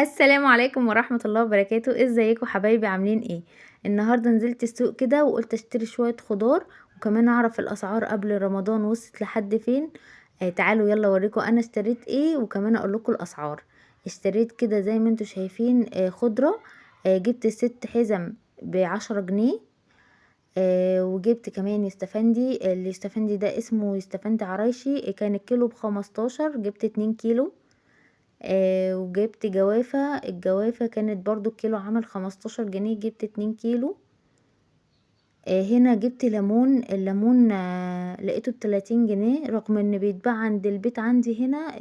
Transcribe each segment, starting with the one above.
السلام عليكم ورحمة الله وبركاته، ازيكم حبايبي عاملين ايه؟ النهارده نزلت السوق كده وقلت اشتري شوية خضار، وكمان اعرف الاسعار قبل رمضان وصلت لحد فين. تعالوا يلا اوريكم انا اشتريت ايه وكمان اقول لكم الاسعار. اشتريت كده زي ما انتم شايفين خضرة. جبت 6 حزم ب10 جنيه. وجبت كمان يستفندي، اليستفندي ده اسمه يستفندي عرايشي، كان الكيلو ب15، جبت 2 كيلو. وجبت جوافة، الجوافة كانت برضو الكيلو عامل 15 جنيه، جبت 2 كيلو. هنا جبت ليمون، الليمون لقيته ب30 جنيه، رغم ان بيتباع عند البيت عندي هنا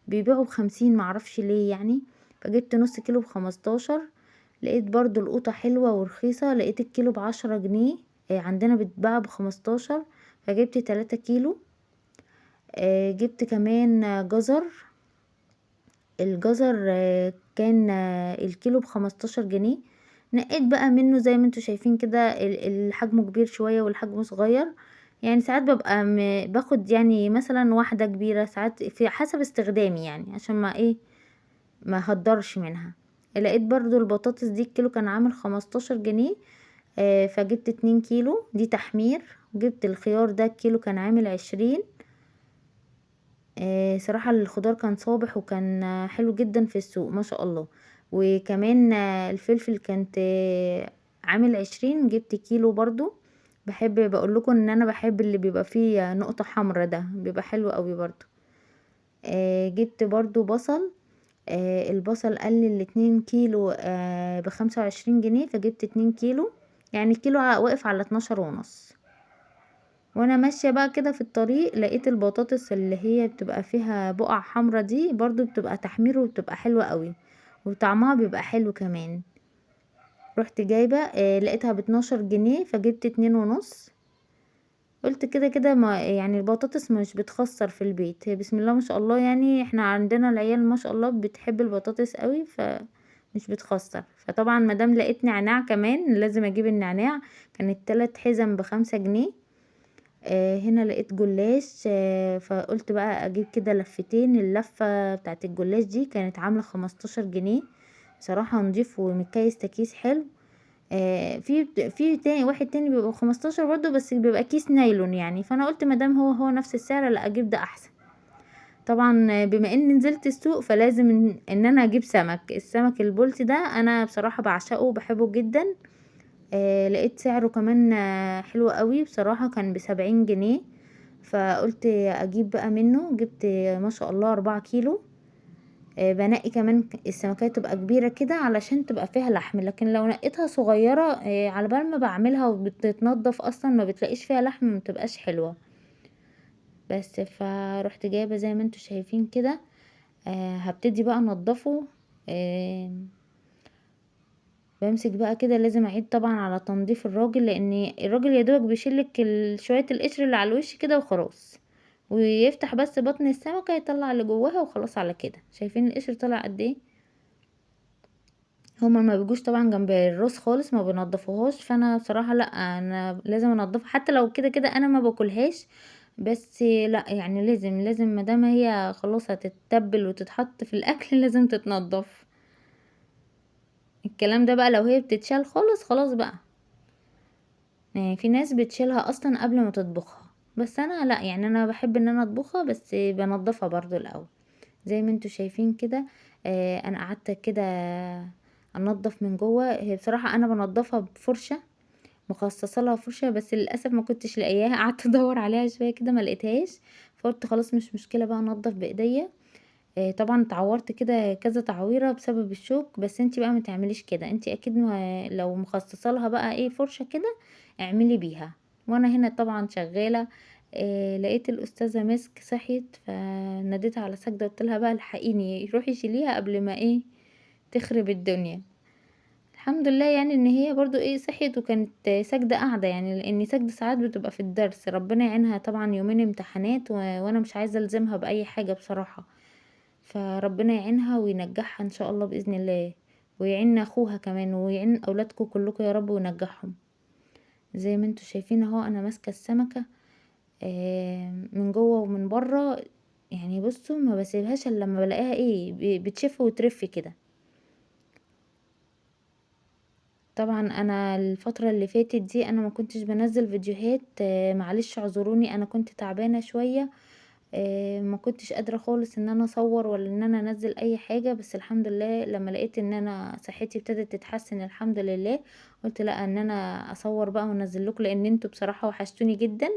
بيبيعوا ب50، معرفش ليه يعني. فجبت نص كيلو ب15. لقيت برضو القوطة حلوة ورخيصة، لقيت الكيلو ب10 جنيه. عندنا بيتباع ب15، فجبت 3 كيلو. جبت كمان جزر. الجزر كان الكيلو ب15 جنيه. نقيت بقى منه زي ما انتوا شايفين كده، الحجم كبير شوية والحجم صغير. يعني ساعات ببقى باخد يعني مثلا واحدة كبيرة، ساعات في حسب استخدامي يعني، عشان ما ايه ما هقدرش منها. لقيت برضو البطاطس دي الكيلو كان عامل 15 جنيه. فجبت 2 كيلو دي تحمير. جبت الخيار ده الكيلو كان عامل 20. صراحة الخضار كان صابح وكان حلو جدا في السوق ما شاء الله. وكمان الفلفل كانت عامل 20، جبت كيلو برضو. بحب بقول لكم ان انا بحب اللي بيبقى فيه نقطة حمرا، ده بيبقى حلو قوي برضو. جبت برضو بصل. البصل قال لي ال2 كيلو ب25 جنيه، فجبت 2 كيلو. يعني الكيلو واقف على 12 ونص. وانا ماشية بقى كده في الطريق لقيت البطاطس اللي هي بتبقى فيها بقع حمرا دي برضو بتبقى تحمير وبتبقى حلوة قوي، وطعمها بيبقى حلو كمان. رحت جايبة لقيتها ب12 جنيه، فجبت 2 ونص. قلت كده كده ما يعني البطاطس مش بتخسر في البيت، هي بسم الله ما شاء الله، يعني احنا عندنا العيال ما شاء الله بتحب البطاطس قوي، مش بتخسر. فطبعا مادام لقيت نعناع كمان لازم اجيب النعناع. كانت 3 حزم ب5 جنيه. هنا لقيت جلاش، فقلت بقى اجيب كده لفتين، اللفة بتاعت الجلاش دي كانت عاملة 15 جنيه. بصراحة نضيف ومكيس تكيس حلو. في تاني واحد تاني بيبقى 15 برضه، بس بيبقى كيس نايلون يعني، فانا قلت مادام هو نفس السعر لا اجيب ده احسن. طبعا بما اني نزلت السوق فلازم إن انا اجيب سمك، السمك البلطي ده انا بصراحة بعشقه وبحبه جدا. لقيت سعره كمان حلو قوي بصراحة، كان ب70 جنيه. فقلت اجيب بقى منه، جبت ما شاء الله 4 كيلو. بنقي كمان السمكية تبقى كبيرة كده علشان تبقى فيها لحم، لكن لو نقيتها صغيرة على بال ما بعملها وبتتنضف اصلا ما بتلاقيش فيها لحم، ما بتبقاش حلوة. بس فرحت جايبة زي ما انتوا شايفين كده. هبتدي بقى انضفه. آه بمسك بقى كده، لازم اعيد طبعا على تنظيف الراجل، لان الراجل يا دوبك بيشيلك شوية القشر اللي على الوش كده وخلاص، ويفتح بس بطن السمكة يطلع اللي جواها وخلاص. على كده شايفين القشر طلع قد ايه. هما ما بيجوش طبعا جنب الراس خالص، ما بنضفوهاش، فانا بصراحة لا، انا لازم انضفها حتى لو كده كده انا ما باكلهاش. بس لا يعني لازم مادام هي خلاص هتتبل وتتحط في الاكل لازم تتنضف. الكلام ده بقى لو هي بتتشال خالص خلاص بقى. يعني في ناس بتشيلها اصلا قبل ما تطبخها، بس انا لا، يعني انا بحب ان انا اطبخها بس بنضفها برضو الاول. زي ما انتوا شايفين كده. انا قعدت كده انضف من جوه. هي بصراحة انا بنضفها بفرشة، مخصصه لها فرشة، بس للاسف ما كنتش لاقياها، قعدت ادور عليها شوية كده ما لقيتهاش. فقلت خلاص مش مشكلة بقى انضف بايديا. طبعا اتعورت كده كذا تعويرة بسبب الشوك، بس انتي بقى ما تعمليش كده، انتي اكيد لو مخصصه لها بقى ايه فرشة كده اعملي بيها. وانا هنا طبعا شغالة. لقيت الاستاذة مسك صحيت، فناديتها على سجدة قلت لها بقى الحقيني روحي شيليها قبل ما ايه تخرب الدنيا. الحمد لله يعني ان هي برضو ايه صحيت، وكانت سجدة قاعدة، يعني لان سجدة ساعات بتبقى في الدرس، ربنا يعينها طبعا يومين امتحانات وانا مش عايزة الزمها باي حاجة بصراحة. فربنا يعينها وينجحها ان شاء الله باذن الله، ويعين اخوها كمان ويعين اولادكم كلكم يا رب وينجحهم. زي ما انتوا شايفين اهو انا ماسكه السمكه من جوه ومن بره. يعني بصوا ما بسيبهاش الا لما بلاقيها ايه بتشف وترف كده. طبعا انا الفترة اللي فاتت دي انا ما كنتش بنزل فيديوهات، معلش اعذروني، انا كنت تعبانة شوية. ما كنتش قادرة خالص ان انا اصور ولا ان انا انزل اي حاجة، بس الحمد لله لما لقيت ان انا صحتي ابتدت تتحسن الحمد لله، قلت لا ان انا اصور بقى وانزل لكم، لان انتوا بصراحة وحشتوني جدا.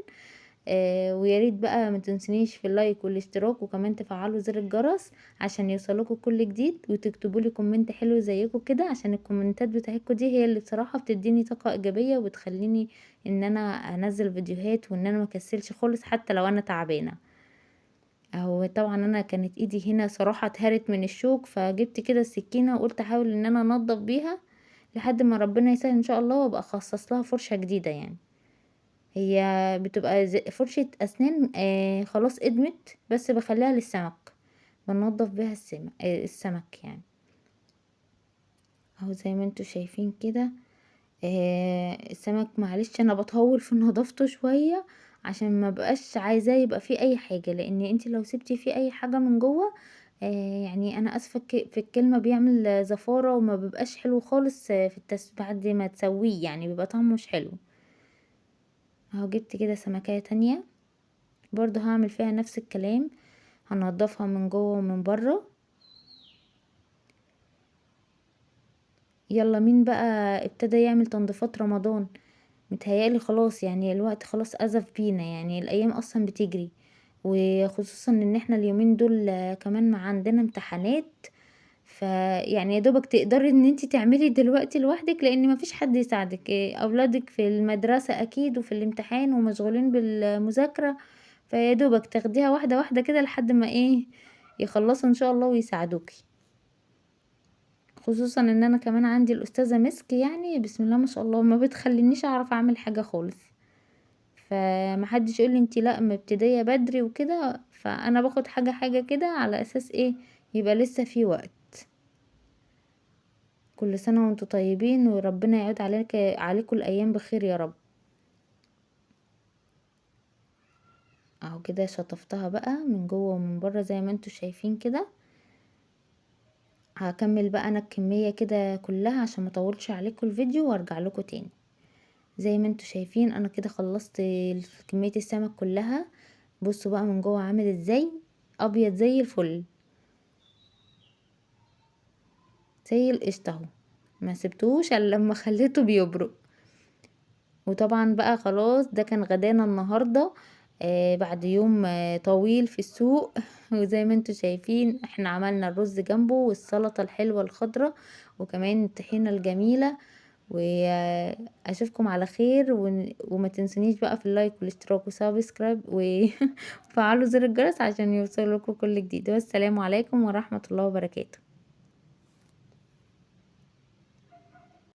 ويا ريت بقى ما تنسونيش في اللايك والاشتراك، وكمان تفعلوا زر الجرس عشان يوصلكوا كل جديد، وتكتبوا لي كومنت حلو زيكم كده، عشان الكومنتات بتاعتكم دي هي اللي بصراحة بتديني طاقة ايجابية، وبتخليني ان انا انزل فيديوهات، وان انا مكسلش خالص حتى لو انا تعبانة. اهو طبعا انا كانت ايدي هنا صراحة اتهرت من الشوك، فجبت كده السكينة وقلت احاول ان انا انضف بيها لحد ما ربنا يسهل ان شاء الله، وابقى اخصص لها فرشة جديدة يعني. هي بتبقى فرشة أسنان خلاص ادمت، بس بخليها للسمك، بنضف بيها السمك يعني. اهو زي ما انتوا شايفين كده. السمك معلش انا بطول في نظافته شوية، عشان ما بقاش عايزاه يبقى فيه اي حاجة، لان انتي لو سبتي فيه اي حاجة من جوه، يعني انا اسفة في الكلمة، بيعمل زفارة وما بيبقاش حلو خالص، في بعد ما تسويه يعني بيبقى طعمه مش حلو. اهو جبت كده سمكية تانية، برضو هعمل فيها نفس الكلام، هنضفها من جوه ومن بره. يلا مين بقى ابتدى يعمل تنظيفات رمضان؟ متهيألي خلاص يعني الوقت خلاص أزف بينا، يعني الأيام أصلا بتجري، وخصوصا ان احنا اليومين دول كمان ما عندنا امتحانات. فيعني يا دوبك تقدري ان انتي تعملي دلوقتي لوحدك، لان مفيش حد يساعدك، اولادك في المدرسة اكيد وفي الامتحان ومشغولين بالمذاكرة، فيا دوبك تاخديها واحدة واحدة كده لحد ما يخلصوا ان شاء الله ويساعدوكي. خصوصا ان انا كمان عندي الاستاذة مسك، يعني بسم الله ما شاء الله ما بتخلينيش اعرف اعمل حاجة خالص، فمحدش يقولي انتي لا مبتدية بدري وكده، فانا باخد حاجة حاجة كده على اساس يبقى لسه في وقت. كل سنة وانتوا طيبين، وربنا يعود عليكم الايام بخير يا رب. اهو كده شطفتها بقى من جوه ومن بره زي ما انتوا شايفين كده. هكمل بقى انا الكمية كده كلها عشان مطولش عليكم الفيديو وارجع لكم تاني. زي ما انتوا شايفين انا كده خلصت كمية السمك كلها. بصوا بقى من جوه عامل ازاي، ابيض زي الفل، زي القشطة اهو، ما سبتوش الا لما خليته بيبرق. وطبعا بقى خلاص ده كان غدانا النهاردة، بعد يوم طويل في السوق. وزي ما انتوا شايفين احنا عملنا الرز جنبه والسلطة الحلوة الخضرة، وكمان الطحينة الجميلة. واشوفكم على خير، وما تنسونيش بقى في اللايك والاشتراك وسبسكرايب وفعلوا زر الجرس عشان يوصلكم كل جديد. والسلام عليكم ورحمة الله وبركاته.